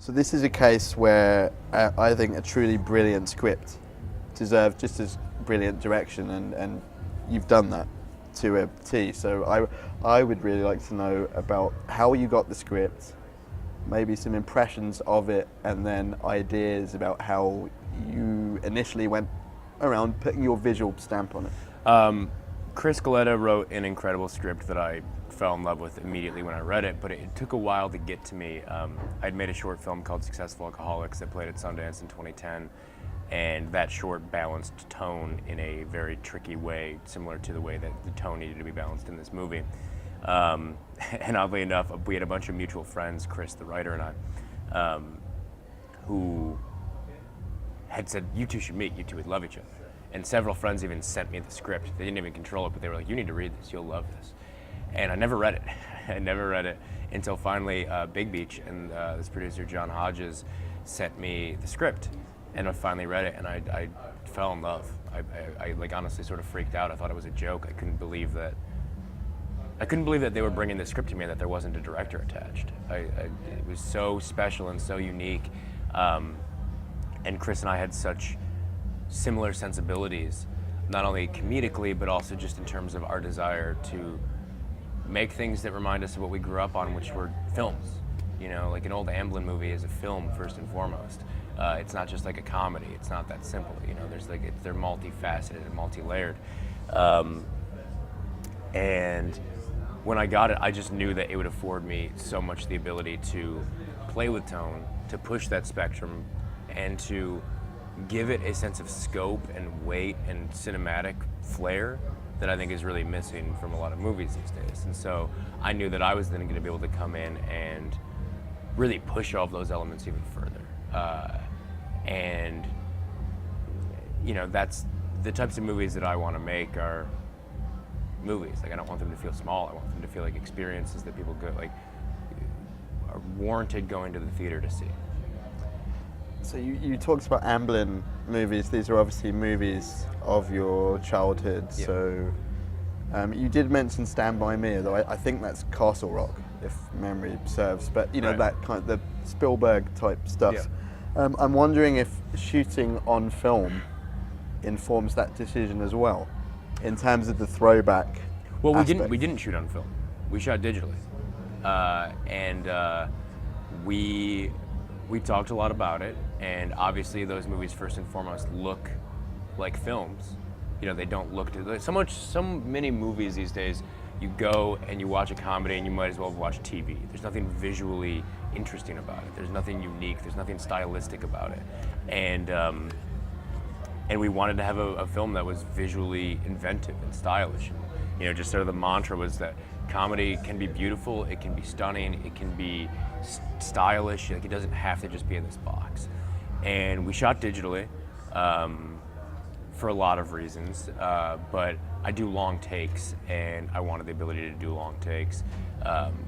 So this is a case where I think a truly brilliant script deserves just as brilliant direction, and you've done that to a T. So I would really like to know about how you got the script, maybe some impressions of it, and then ideas about how you initially went around putting your visual stamp on it. Chris Galetta wrote an incredible script that I fell in love with immediately when I read it, but it took a while to get to me. I'd made a short film called Successful Alcoholics that played at Sundance in 2010, and that short balanced tone in a very tricky way, similar to the way that the tone needed to be balanced in this movie. And oddly enough, we had a bunch of mutual friends, Chris, the writer, and I, who had said, you two should meet, you two would love each other. And several friends even sent me the script. They didn't even control it, but they were like, you need to read this, you'll love this. And I never read it. I never read it until finally Big Beach and this producer, John Hodges, sent me the script. And I finally read it, and I fell in love. I like honestly sort of freaked out. I thought it was a joke. I couldn't believe that they were bringing this script to me and that there wasn't a director attached. It was so special and so unique. And Chris and I had such similar sensibilities, not only comedically, but also just in terms of our desire to make things that remind us of what we grew up on, which were films. You know, like an old Amblin movie is a film first and foremost. It's not just like a comedy. It's not that simple. You know, they're multifaceted and multi-layered. And when I got it, I just knew that it would afford me so much the ability to play with tone, to push that spectrum, and to give it a sense of scope and weight and cinematic flair that I think is really missing from a lot of movies these days. And so I knew that I was then going to be able to come in and really push all of those elements even further. And, you know, that's the types of movies that I want to make are movies. Like, I don't want them to feel small. I want them to feel like experiences that people go, like, are warranted going to the theater to see. So you talked about Amblin movies. These are obviously movies of your childhood. Yeah. So you did mention Stand By Me, though I think that's Castle Rock, if memory serves. But you know, right. That kind of the Spielberg type stuff. Yeah. I'm wondering if shooting on film informs that decision as well, in terms of the throwback. Well, aspect. we didn't shoot on film. We shot digitally, and we talked a lot about it. And obviously, those movies first and foremost look like films. You know, they don't look to so many movies these days. You go and you watch a comedy, and you might as well watch TV. There's nothing visually interesting about it. There's nothing unique. There's nothing stylistic about it. And we wanted to have a film that was visually inventive and stylish. And, you know, just sort of the mantra was that comedy can be beautiful, it can be stunning, it can be stylish. Like, it doesn't have to just be in this box. And we shot digitally for a lot of reasons, but I do long takes, and I wanted the ability to do long takes.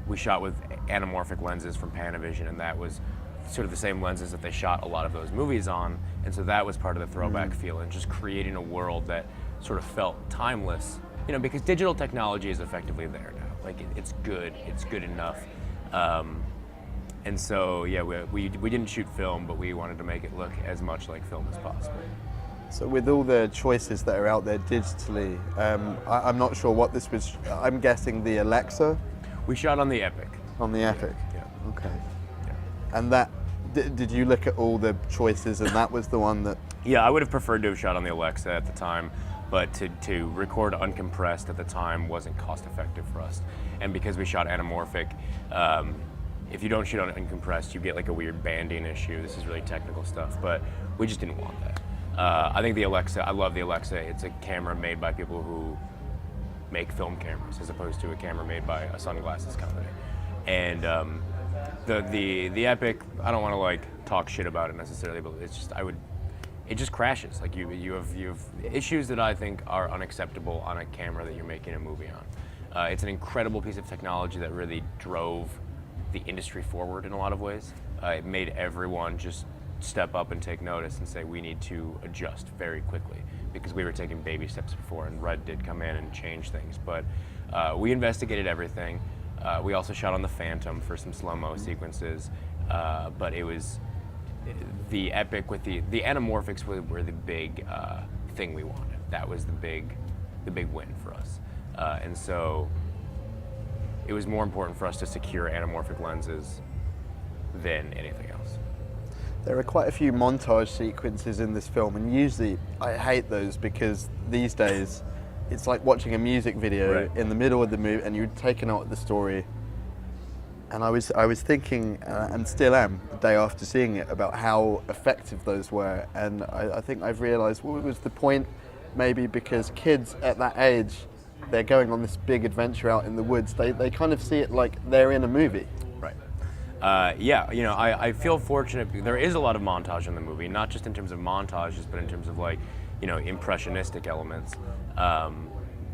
We shot with anamorphic lenses from Panavision, and that was sort of the same lenses that they shot a lot of those movies on, and so that was part of the throwback feel, and just creating a world that sort of felt timeless, you know, because digital technology is effectively there now. Like, it's good enough. And so, yeah, we didn't shoot film, but we wanted to make it look as much like film as possible. So with all the choices that are out there digitally, I'm not sure what this was. I'm guessing the Alexa? We shot on the Epic. On the Epic? Yeah. Okay. Yeah. And that, did you look at all the choices and that was the one that... Yeah, I would have preferred to have shot on the Alexa at the time, but to record uncompressed at the time wasn't cost effective for us. And because we shot anamorphic, if you don't shoot on uncompressed, you get like a weird banding issue. This is really technical stuff, but we just didn't want that. I think the Alexa, I love the Alexa. It's a camera made by people who make film cameras, as opposed to a camera made by a sunglasses company. And the Epic, I don't want to like talk shit about it necessarily, but it's just, it just crashes. Like you have issues that I think are unacceptable on a camera that you're making a movie on. It's an incredible piece of technology that really drove the industry forward in a lot of ways. It made everyone just step up and take notice and say we need to adjust very quickly, because we were taking baby steps before, and Red did come in and change things. But we investigated everything. We also shot on the Phantom for some slow-mo sequences. but it was the epic with the anamorphics were the big thing we wanted. That was the big win for us, and so it was more important for us to secure anamorphic lenses than anything else. There are quite a few montage sequences in this film, and usually I hate those because these days it's like watching a music video Right. in the middle of the movie and you're taken out of the story. And I was thinking, and still am, the day after seeing it, about how effective those were. And I think I've realised what was the point, maybe because kids at that age, they're going on this big adventure out in the woods. They kind of see it like they're in a movie. Right. Yeah, I feel fortunate. There is a lot of montage in the movie, not just in terms of montages, but in terms of like, impressionistic elements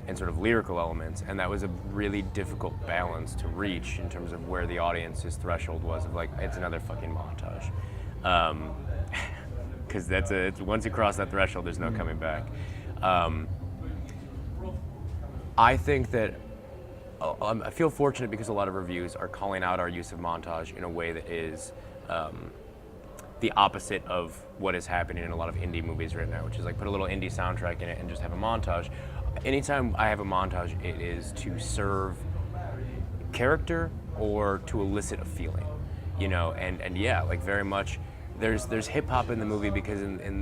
and sort of lyrical elements. And that was a really difficult balance to reach in terms of where the audience's threshold was of like, it's another fucking montage. Because it's once you cross that threshold, there's no coming back. I think that I feel fortunate because a lot of reviews are calling out our use of montage in a way that is the opposite of what is happening in a lot of indie movies right now, which is like put a little indie soundtrack in it and just have a montage. Anytime I have a montage, it is to serve character or to elicit a feeling, and yeah, like very much there's hip hop in the movie because in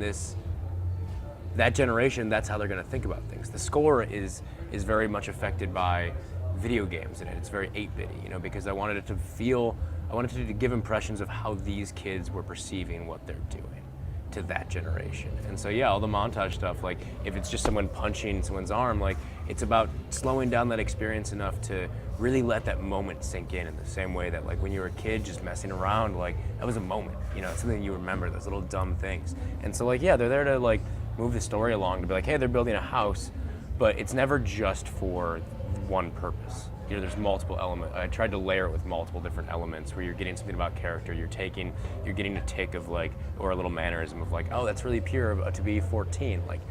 that generation, that's how they're going to think about things. The score is very much affected by video games in it. It's very 8-bit, because I wanted it to give impressions of how these kids were perceiving what they're doing to that generation. And so yeah, all the montage stuff, like if it's just someone punching someone's arm, like it's about slowing down that experience enough to really let that moment sink in the same way that like when you were a kid just messing around, like that was a moment, it's something you remember, those little dumb things. And so like, yeah, they're there to like move the story along, to be like, hey, they're building a house, but it's never just for one purpose. There's multiple elements. I tried to layer it with multiple different elements where you're getting something about character, you're getting a tick of like, or a little mannerism of like, oh, that's really pure to be 14. Like,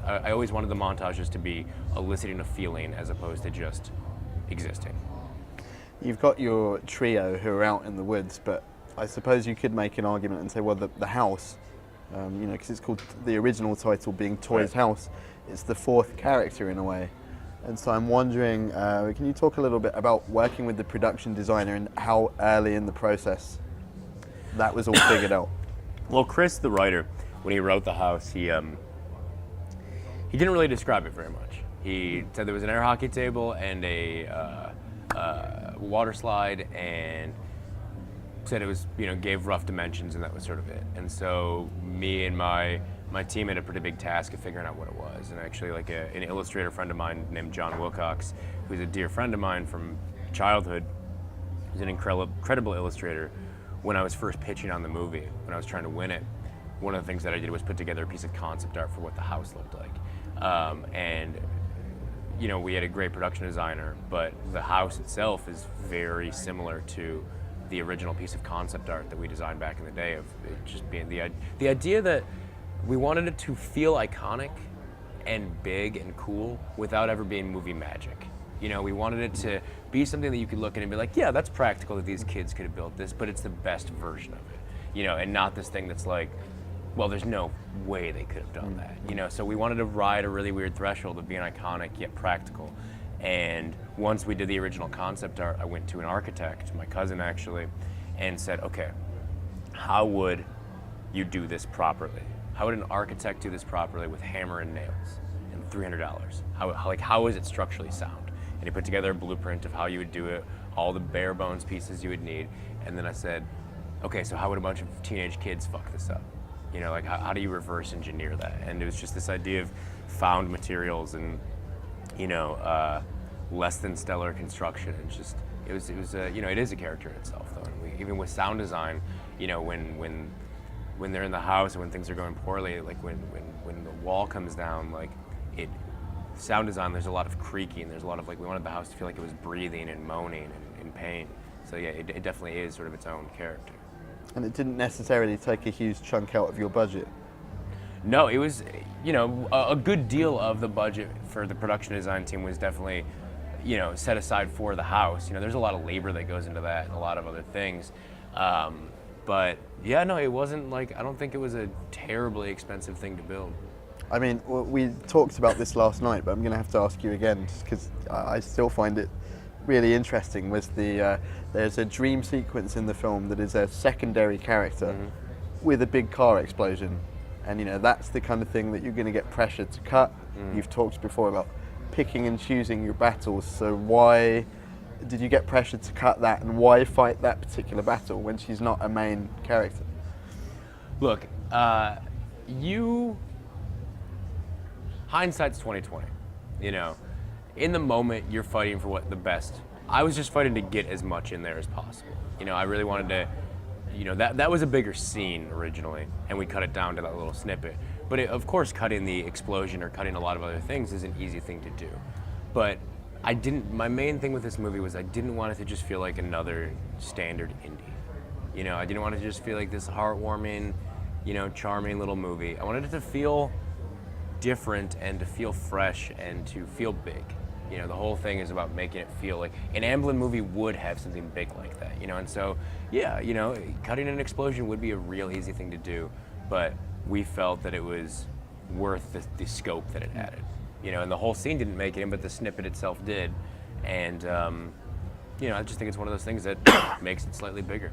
I always wanted the montages to be eliciting a feeling as opposed to just existing. You've got your trio who are out in the woods, but I suppose you could make an argument and say, well, the house, because it's called, the original title being Toy's House, it's the fourth character in a way. And so I'm wondering, can you talk a little bit about working with the production designer and how early in the process that was all figured out? Well, Chris, the writer, when he wrote the house, he didn't really describe it very much. He said there was an air hockey table and a water slide, and said it was, gave rough dimensions, and that was sort of it. And so me and my team had a pretty big task of figuring out what it was. And actually, like an illustrator friend of mine named John Wilcox, who's a dear friend of mine from childhood, who's an incredible illustrator. When I was first pitching on the movie, when I was trying to win it, one of the things that I did was put together a piece of concept art for what the house looked like. And we had a great production designer, but the house itself is very similar to the original piece of concept art that we designed back in the day, of it just being the idea that we wanted it to feel iconic and big and cool without ever being movie magic. We wanted it to be something that you could look at and be like, yeah, that's practical that these kids could have built this, but it's the best version of it. And not this thing that's like, well, there's no way they could have done that. So we wanted to ride a really weird threshold of being iconic yet practical. And once we did the original concept art, I went to an architect, my cousin actually, and said, okay, how would you do this properly? How would an architect do this properly with hammer and nails and $300? How is it structurally sound? And he put together a blueprint of how you would do it, all the bare bones pieces you would need. And then I said, okay, so how would a bunch of teenage kids fuck this up? How do you reverse engineer that? And it was just this idea of found materials and, less than stellar construction. And just, it is a character in itself though. And even with sound design, when they're in the house and when things are going poorly, like when the wall comes down, like sound design, there's a lot of creaking, there's a lot of we wanted the house to feel like it was breathing and moaning and in pain. So yeah, it definitely is sort of its own character. And it didn't necessarily take a huge chunk out of your budget. No, it was, a good deal of the budget for the production design team was definitely, set aside for the house. There's a lot of labor that goes into that and a lot of other things. But yeah, no, it wasn't like, I don't think it was a terribly expensive thing to build. I mean, we talked about this last night, but I'm going to have to ask you again, just because I still find it really interesting. Was there's a dream sequence in the film that is a secondary character with a big car explosion, and that's the kind of thing that you're going to get pressured to cut. You've talked before about picking and choosing your battles. So why did you get pressured to cut that, and why fight that particular battle when she's not a main character? Look, hindsight's 2020. In the moment, you're fighting for what the best. I was just fighting to get as much in there as possible. I really wanted to, that was a bigger scene originally, and we cut it down to that little snippet. But of course, cutting the explosion or cutting a lot of other things is an easy thing to do. But my main thing with this movie was I didn't want it to just feel like another standard indie. I didn't want it to just feel like this heartwarming, charming little movie. I wanted it to feel different and to feel fresh and to feel big. The whole thing is about making it feel like an Amblin movie would have something big like that. And so, yeah, cutting an explosion would be a real easy thing to do, but we felt that it was worth the scope that it added. And the whole scene didn't make it in, but the snippet itself did. And, I just think it's one of those things that makes it slightly bigger.